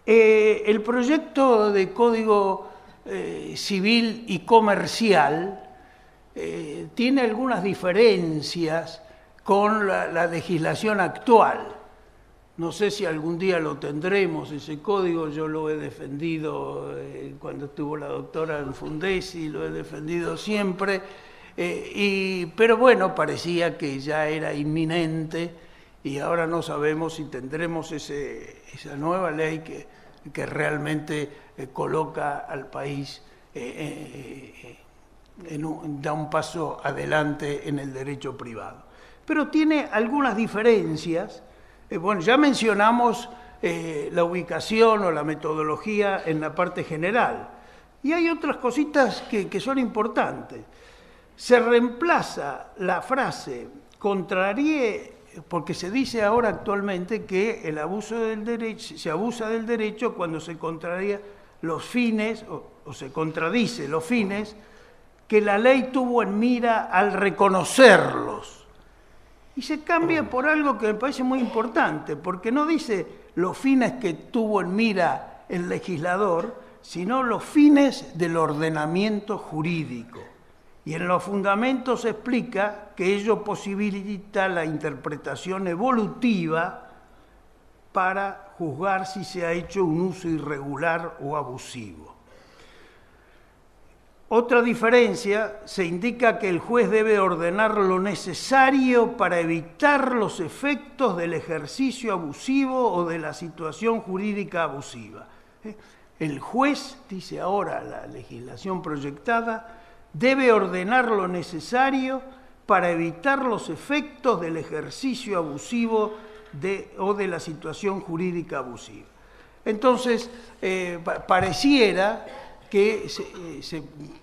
El proyecto de Código Civil y Comercial tiene algunas diferencias con la legislación actual. No sé si algún día lo tendremos, ese código. Yo lo he defendido cuando estuvo la doctora en Fundesi, lo he defendido siempre, pero bueno, parecía que ya era inminente y ahora no sabemos si tendremos esa nueva ley que realmente coloca al país, da un paso adelante en el derecho privado. Pero tiene algunas diferencias. Bueno, ya mencionamos la ubicación o la metodología en la parte general. Y hay otras cositas que son importantes. Se reemplaza la frase contrarie, porque se dice ahora actualmente que el abuso del derecho, se abusa del derecho cuando se contraría los fines o se contradice los fines que la ley tuvo en mira al reconocerlos. Y se cambia por algo que me parece muy importante, porque no dice los fines que tuvo en mira el legislador, sino los fines del ordenamiento jurídico. Y en los fundamentos se explica que ello posibilita la interpretación evolutiva para juzgar si se ha hecho un uso irregular o abusivo. Otra diferencia, se indica que el juez debe ordenar lo necesario para evitar los efectos del ejercicio abusivo o de la situación jurídica abusiva. El juez, dice ahora la legislación proyectada, debe ordenar lo necesario para evitar los efectos del ejercicio abusivo o de la situación jurídica abusiva. Entonces, pareciera que,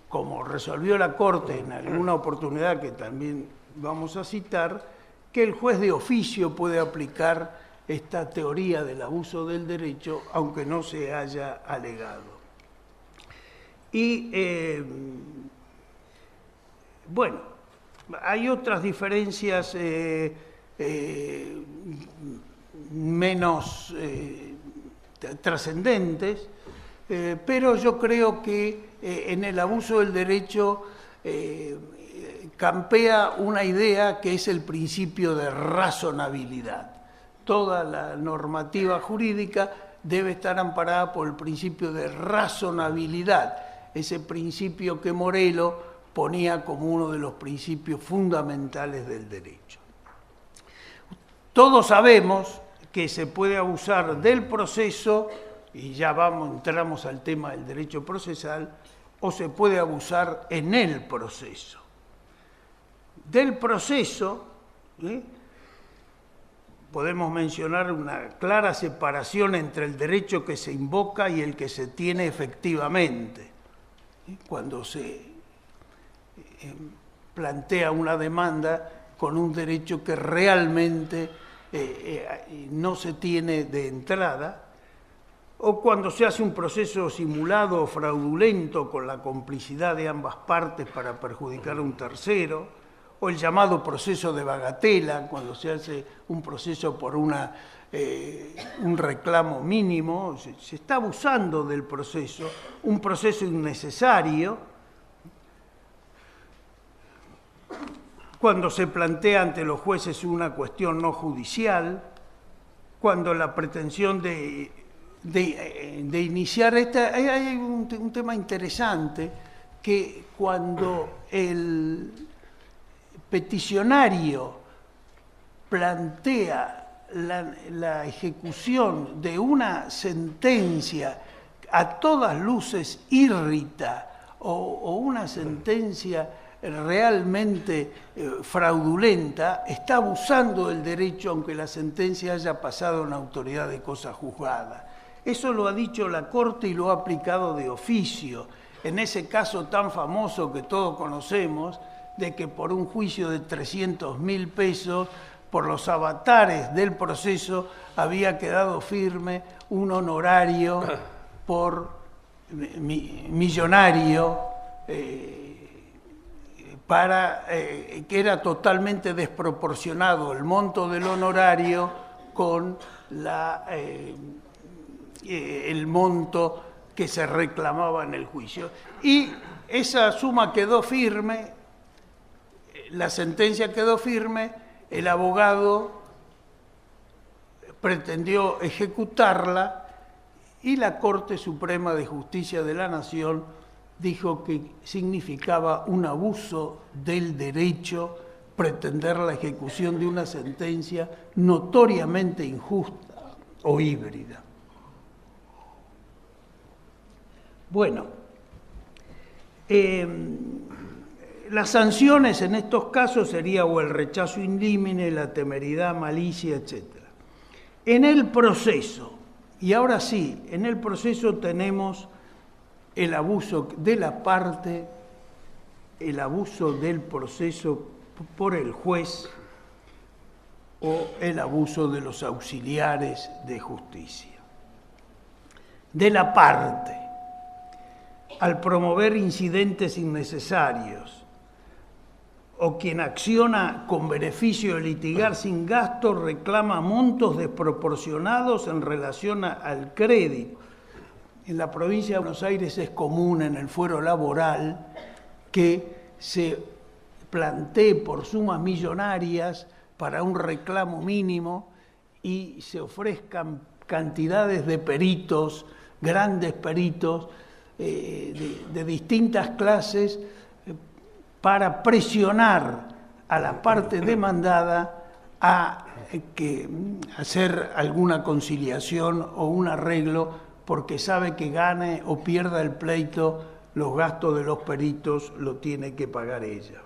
como resolvió la Corte en alguna oportunidad que también vamos a citar, que el juez de oficio puede aplicar esta teoría del abuso del derecho, aunque no se haya alegado. Y, bueno, hay otras diferencias menos trascendentes, pero yo creo que en el abuso del derecho campea una idea que es el principio de razonabilidad. Toda la normativa jurídica debe estar amparada por el principio de razonabilidad, ese principio que Morelo ponía como uno de los principios fundamentales del derecho. Todos sabemos que se puede abusar del proceso, y ya entramos al tema del derecho procesal, o se puede abusar en el proceso. Del proceso, podemos mencionar una clara separación entre el derecho que se invoca y el que se tiene efectivamente. Cuando se plantea una demanda con un derecho que realmente no se tiene de entrada, o cuando se hace un proceso simulado o fraudulento con la complicidad de ambas partes para perjudicar a un tercero, o el llamado proceso de bagatela, cuando se hace un proceso por un reclamo mínimo, se está abusando del proceso, un proceso innecesario, cuando se plantea ante los jueces una cuestión no judicial, cuando la pretensión de iniciar hay un tema interesante, que cuando el peticionario plantea la ejecución de una sentencia a todas luces írrita o una sentencia realmente fraudulenta, está abusando del derecho aunque la sentencia haya pasado en autoridad de cosa juzgada. Eso lo ha dicho la Corte y lo ha aplicado de oficio. En ese caso tan famoso que todos conocemos, de que por un juicio de 300.000 pesos, por los avatares del proceso, había quedado firme un honorario millonario, que era totalmente desproporcionado el monto del honorario con el monto que se reclamaba en el juicio. Y esa suma quedó firme, la sentencia quedó firme, el abogado pretendió ejecutarla y la Corte Suprema de Justicia de la Nación dijo que significaba un abuso del derecho pretender la ejecución de una sentencia notoriamente injusta o híbrida. Bueno, las sanciones en estos casos sería o el rechazo indímine, la temeridad, malicia, etc. En el proceso, y ahora sí, en el proceso tenemos el abuso de la parte, el abuso del proceso por el juez o el abuso de los auxiliares de justicia. De la parte, al promover incidentes innecesarios, o quien acciona con beneficio de litigar sin gasto reclama montos desproporcionados en relación al crédito. En la provincia de Buenos Aires es común en el fuero laboral que se plantee por sumas millonarias para un reclamo mínimo y se ofrezcan cantidades de peritos, grandes peritos de distintas clases, para presionar a la parte demandada a hacer alguna conciliación o un arreglo porque sabe que gane o pierda el pleito, los gastos de los peritos lo tiene que pagar ella.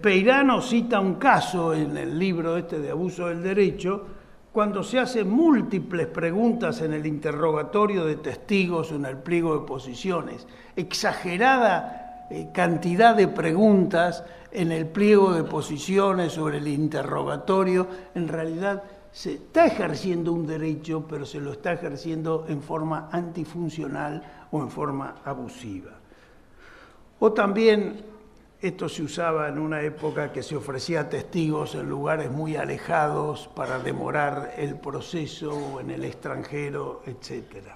Peirano cita un caso en el libro de abuso del derecho, cuando se hacen múltiples preguntas en el interrogatorio de testigos o en el pliego de posiciones, exagerada cantidad de preguntas en el pliego de posiciones sobre el interrogatorio, en realidad se está ejerciendo un derecho, pero se lo está ejerciendo en forma antifuncional o en forma abusiva. O también, esto se usaba en una época que se ofrecía a testigos en lugares muy alejados para demorar el proceso o en el extranjero, etc.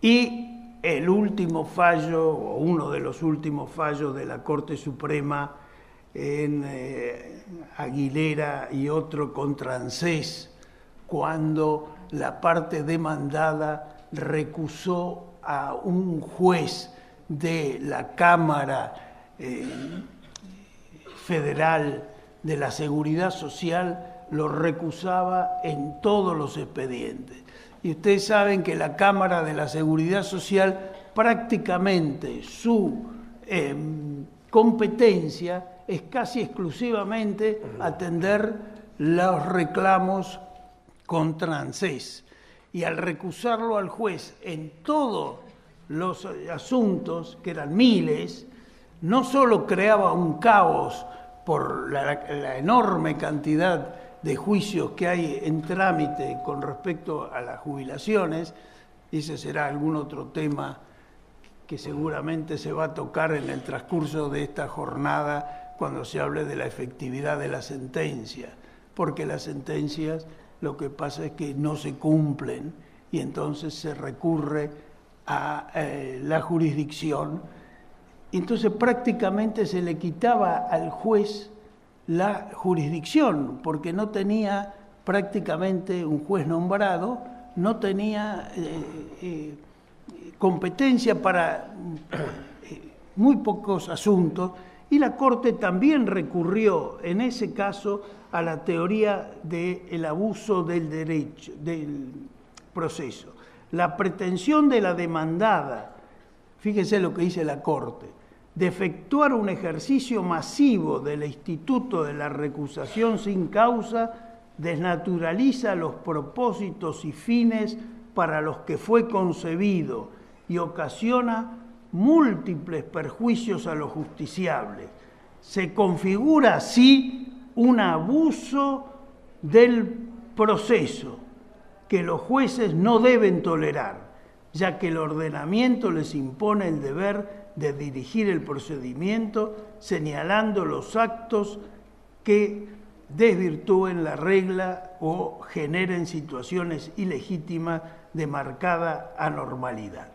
Y el último fallo, o uno de los últimos fallos de la Corte Suprema en Aguilera y otro contra ANSES, cuando la parte demandada recusó a un juez de la Cámara Federal de la Seguridad Social, lo recusaba en todos los expedientes. Y ustedes saben que la Cámara de la Seguridad Social prácticamente su competencia es casi exclusivamente atender los reclamos contra ANSES. Y al recusarlo al juez en todos los asuntos, que eran miles, no solo creaba un caos por la enorme cantidad de juicios que hay en trámite con respecto a las jubilaciones, ese será algún otro tema que seguramente se va a tocar en el transcurso de esta jornada cuando se hable de la efectividad de la sentencia, porque las sentencias lo que pasa es que no se cumplen y entonces se recurre a la jurisdicción. Entonces prácticamente se le quitaba al juez la jurisdicción, porque no tenía prácticamente un juez nombrado, no tenía competencia para muy pocos asuntos, y la Corte también recurrió en ese caso a la teoría del abuso del derecho, del proceso. La pretensión de la demandada, fíjense lo que dice la Corte, de efectuar un ejercicio masivo del instituto de la recusación sin causa, desnaturaliza los propósitos y fines para los que fue concebido y ocasiona múltiples perjuicios a los justiciables. Se configura así un abuso del proceso que los jueces no deben tolerar, ya que el ordenamiento les impone el deber de dirigir el procedimiento, señalando los actos que desvirtúen la regla o generen situaciones ilegítimas de marcada anormalidad.